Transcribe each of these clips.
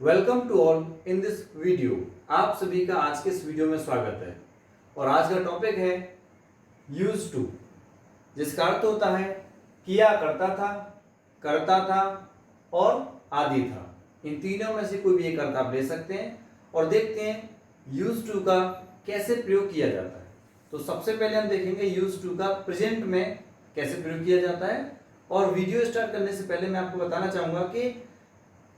Welcome to all in this video. आप सभी का आज के इस वीडियो में स्वागत है। और आज का टॉपिक है यूज टू, जिसका अर्थ होता है किया करता था और आदि था। इन तीनों में से कोई भी एक अर्थ आप ले सकते हैं और देखते हैं यूज टू का कैसे प्रयोग किया जाता है। तो सबसे पहले हम देखेंगे यूज टू का प्रेजेंट में कैसे प्रयोग किया जाता है। और वीडियो स्टार्ट करने से पहले मैं आपको बताना चाहूंगा कि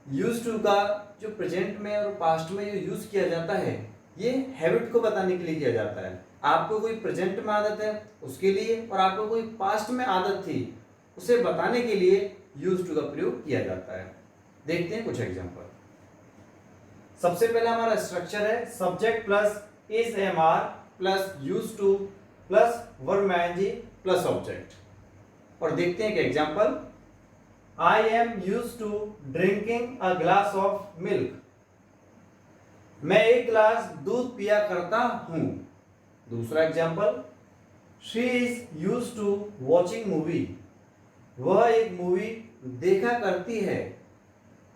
यूज टू का जो प्रेजेंट में और पास्ट में जो यूज किया जाता है, ये हैबिट को बताने के लिए किया जाता है। आपको कोई प्रेजेंट में आदत है उसके लिए, और आपको कोई पास्ट में आदत थी उसे बताने के लिए यूज टू का प्रयोग किया जाता है। देखते हैं कुछ एग्जांपल। सबसे पहला हमारा स्ट्रक्चर है subject plus is am are plus use to plus verb I N G plus object. और देखते हैं एक example. I am used to drinking a glass of milk. मैं एक गिलास दूध पिया करता हूं। दूसरा example, She is used to watching movie. वह एक मूवी देखा करती है।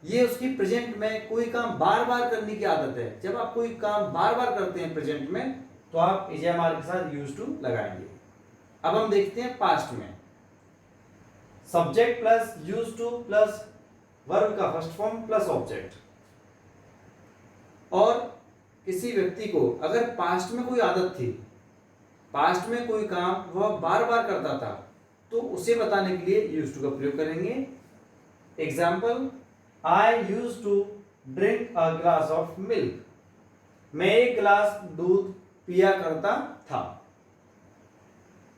ये उसकी प्रेजेंट में कोई काम बार बार करने की आदत है। जब आप कोई काम बार बार करते हैं प्रेजेंट में, तो आप इजएमआर के साथ यूज टू लगाएंगे। अब हम देखते हैं पास्ट में। Subject plus use to plus verb का फर्स्ट फॉर्म प्लस ऑब्जेक्ट। और किसी व्यक्ति को अगर पास्ट में कोई आदत थी, पास्ट में कोई काम वह बार बार करता था, तो उसे बताने के लिए यूज टू का प्रयोग करेंगे। Example, I use to drink a glass of milk. मैं एक गिलास दूध पिया करता था।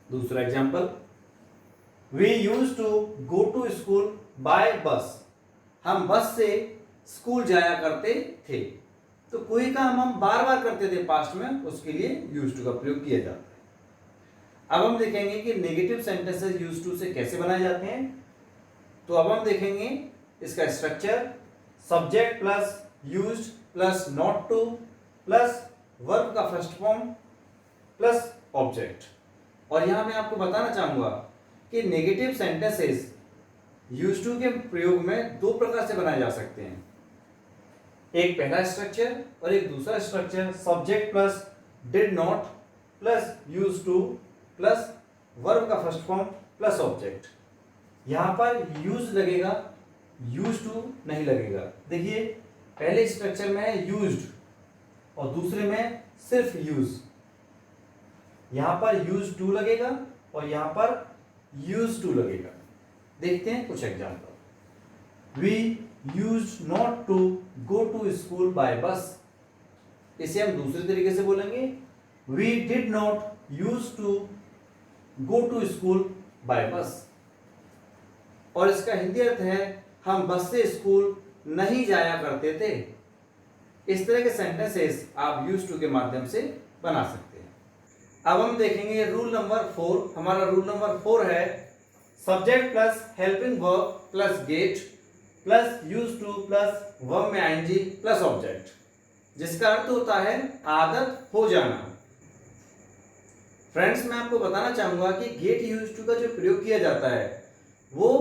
दूसरा example, We used to go to school by bus. हम बस से स्कूल जाया करते थे। तो कोई काम हम बार बार करते थे पास्ट में, उसके लिए यूज टू का प्रयोग किया जाता है। अब हम देखेंगे कि नेगेटिव सेंटेंसेस यूज टू से कैसे बनाए जाते हैं। तो अब हम देखेंगे इसका structure, subject plus used plus not to plus verb का फर्स्ट फॉर्म प्लस ऑब्जेक्ट। और यहां मैं आपको बताना चाहूंगा कि नेगेटिव सेंटेंसेस यूज टू के प्रयोग में दो प्रकार से बनाए जा सकते हैं। एक पहला स्ट्रक्चर और एक दूसरा structure, subject plus did not plus use to plus verb का फर्स्ट फॉर्म प्लस ऑब्जेक्ट। यहां पर यूज लगेगा, यूज टू नहीं लगेगा। देखिए पहले स्ट्रक्चर में है यूज्ड और दूसरे में सिर्फ यूज। यहां पर यूज टू लगेगा और यहां पर यूज टू लगेगा। देखते हैं कुछ example. We use not to go to school by bus. इसे हम दूसरे तरीके से बोलेंगे, we did not use to go to school by bus. और इसका हिंदी अर्थ है हम बस से स्कूल नहीं जाया करते थे। इस तरह के सेंटेंसेस आप यूज टू के माध्यम से बना सकते हैं। अब हम देखेंगे रूल नंबर 4। हमारा रूल नंबर 4 है subject plus helping verb plus gate plus use to plus verb में आईएनजी प्लस ऑब्जेक्ट, जिसका अर्थ होता है आदत हो जाना। फ्रेंड्स, मैं आपको बताना चाहूंगा कि गेट यूज टू का जो प्रयोग किया जाता है वो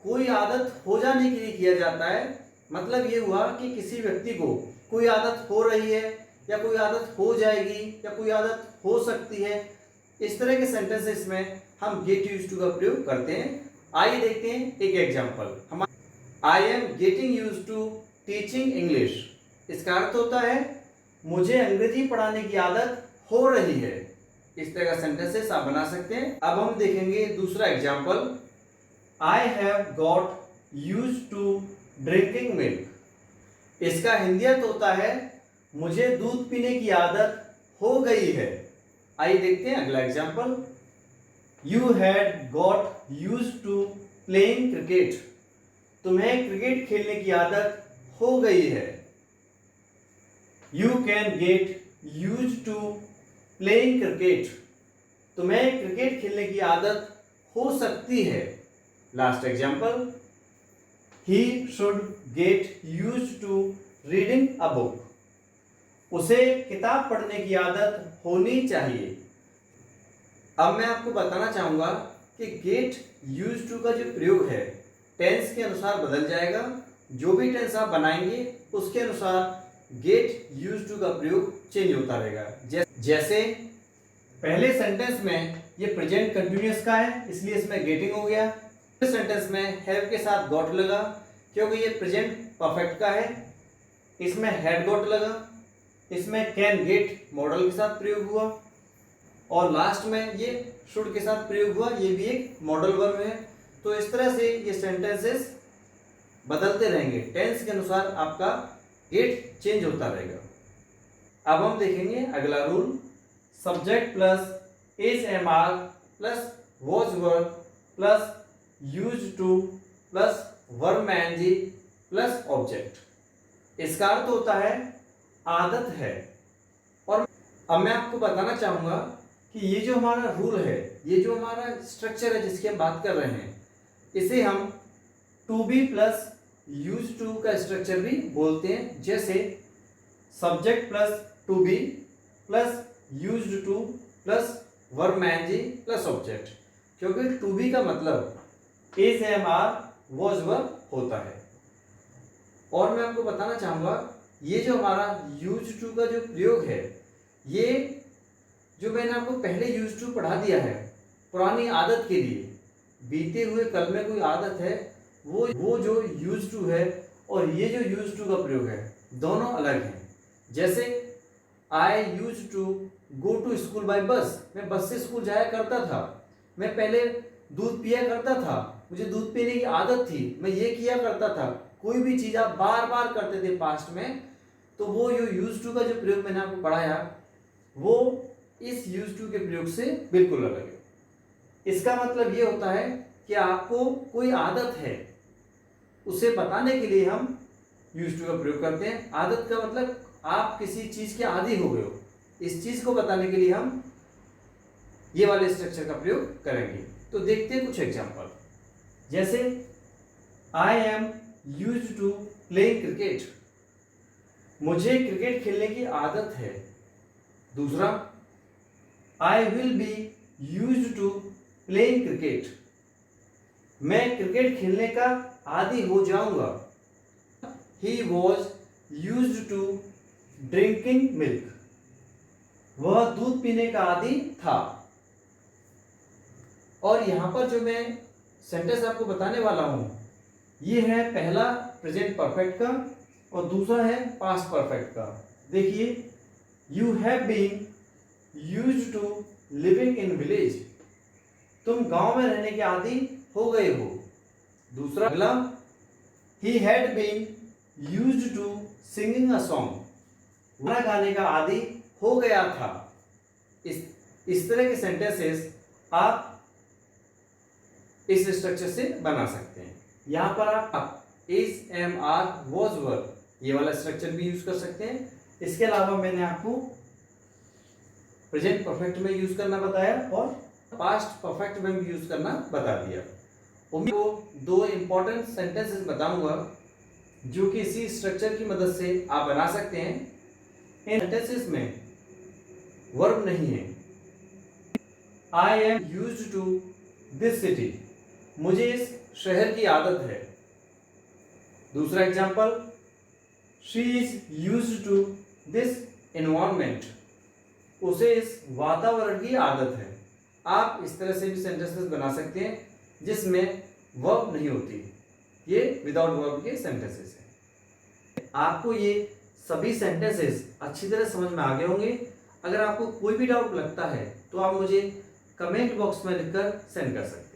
कोई आदत हो जाने के लिए किया जाता है। मतलब ये हुआ कि किसी व्यक्ति को कोई आदत हो रही है या कोई आदत हो जाएगी या कोई आदत हो सकती है। इस तरह के सेंटेंसेस में हम गेट यूज टू का प्रयोग करते हैं। आइए देखते हैं एक example. I am getting use to teaching English. इसका अर्थ होता है मुझे अंग्रेजी पढ़ाने की आदत हो रही है। इस तरह का सेंटेंसेस आप बना सकते हैं। अब हम देखेंगे दूसरा example, I have got use to drinking milk. इसका हिंदी अर्थ होता है मुझे दूध पीने की आदत हो गई है। आइए देखते हैं अगला example, you had got use to playing cricket. तुम्हें क्रिकेट खेलने की आदत हो गई है। You can get use to playing cricket. तुम्हें क्रिकेट खेलने की आदत हो सकती है। Last example, he should get use to reading a book. उसे किताब पढ़ने की आदत होनी चाहिए। अब मैं आपको बताना चाहूंगा कि गेट यूज टू का जो प्रयोग है टेंस के अनुसार बदल जाएगा जो भी टेंस आप बनाएंगे उसके अनुसार गेट यूज्ड टू का प्रयोग चेंज होता रहेगा। जैसे पहले सेंटेंस में ये प्रेजेंट कंटिन्यूअस का है, इसलिए इसमें गेटिंग हो गया। सेंटेंस में हैव के साथ गॉट लगा क्योंकि ये प्रेजेंट परफेक्ट का है, इसमें हैड गॉट लगा। इसमें कैन गेट मॉडल के साथ प्रयोग हुआ और लास्ट में ये शुड के साथ प्रयोग हुआ, ये भी एक मॉडल वर्ब है। तो इस तरह से ये सेंटेंसेस बदलते रहेंगे, टेंस के अनुसार आपका गेट चेंज होता रहेगा। अब हम देखेंगे अगला rule, subject plus is am are plus was verb plus used to plus verb में एनजी प्लस ऑब्जेक्ट। इसका अर्थ होता है आदत है। और अब मैं आपको बताना चाहूंगा कि ये जो हमारा रूल है, ये जो हमारा स्ट्रक्चर है जिसकी हम बात कर रहे हैं, इसे हम to be plus use to का स्ट्रक्चर भी बोलते हैं। जैसे subject plus to be plus used to plus verb में एनजी प्लस ऑब्जेक्ट, क्योंकि टू बी का मतलब is am are was verb होता है। और मैं आपको बताना चाहूंगा ये जो हमारा यूज टू का जो प्रयोग है, ये जो मैंने आपको पहले यूज टू पढ़ा दिया है पुरानी आदत के लिए, बीते हुए कल में कोई आदत है, वो जो यूज टू है और ये जो यूज टू का प्रयोग है दोनों अलग हैं। जैसे I use to go to school by bus, मैं बस से स्कूल जाया करता था। मैं पहले दूध पिया करता था, मुझे दूध पीने की आदत थी, मैं ये किया करता था। कोई भी चीज आप बार बार करते थे पास्ट में, तो वो जो यूज टू का जो प्रयोग मैंने आपको पढ़ाया वो इस यूज टू के प्रयोग से बिल्कुल अलग है। इसका मतलब ये होता है कि आपको कोई आदत है, उसे बताने के लिए हम यूज टू का प्रयोग करते हैं। आदत का मतलब आप किसी चीज के आदी हो गए हो, इस चीज को बताने के लिए हम ये वाले स्ट्रक्चर का प्रयोग करेंगे। तो देखते हैं कुछ एग्जांपल। जैसे I am used to playing cricket, मुझे क्रिकेट खेलने की आदत है। दूसरा, I will be used to playing cricket, मैं क्रिकेट खेलने का आदी हो जाऊंगा। He was used to drinking milk, वह दूध पीने का आदी था। और यहां पर जो मैं सेंटेंस आपको बताने वाला हूं, ये है पहला प्रेजेंट परफेक्ट का और दूसरा है पास्ट परफेक्ट का। देखिए, you have been used to living in village, तुम गांव में रहने के आदी हो गए हो। दूसरा, अगला, he had been used to singing a song, गाना गाने का आदी हो गया था। इस तरह के सेंटेंसेस आप इस स्ट्रक्चर से बना सकते हैं। यहां पर आप is am are was verb ये वाला स्ट्रक्चर भी यूज कर सकते हैं। इसके अलावा मैंने आपको प्रेजेंट परफेक्ट में यूज करना बताया और पास्ट परफेक्ट में भी यूज करना बता दिया। उम्मीद को दो इंपॉर्टेंट सेंटेंसेस बताऊंगा जो कि इसी स्ट्रक्चर की मदद से आप बना सकते हैं। इन सेंटेंसेस में वर्ब नहीं है। I am used to this city, मुझे इस शहर की आदत है। दूसरा example, she is used to this environment, उसे इस वातावरण की आदत है। आप इस तरह से भी सेंटेंसेस बना सकते हैं जिसमें वर्ब नहीं होती, ये विदाउट वर्ब के सेंटेंसेस हैं। आपको ये सभी सेंटेंसेस अच्छी तरह समझ में आ गए होंगे। अगर आपको कोई भी डाउट लगता है तो आप मुझे कमेंट बॉक्स में लिखकर सेंड कर सकते हैं।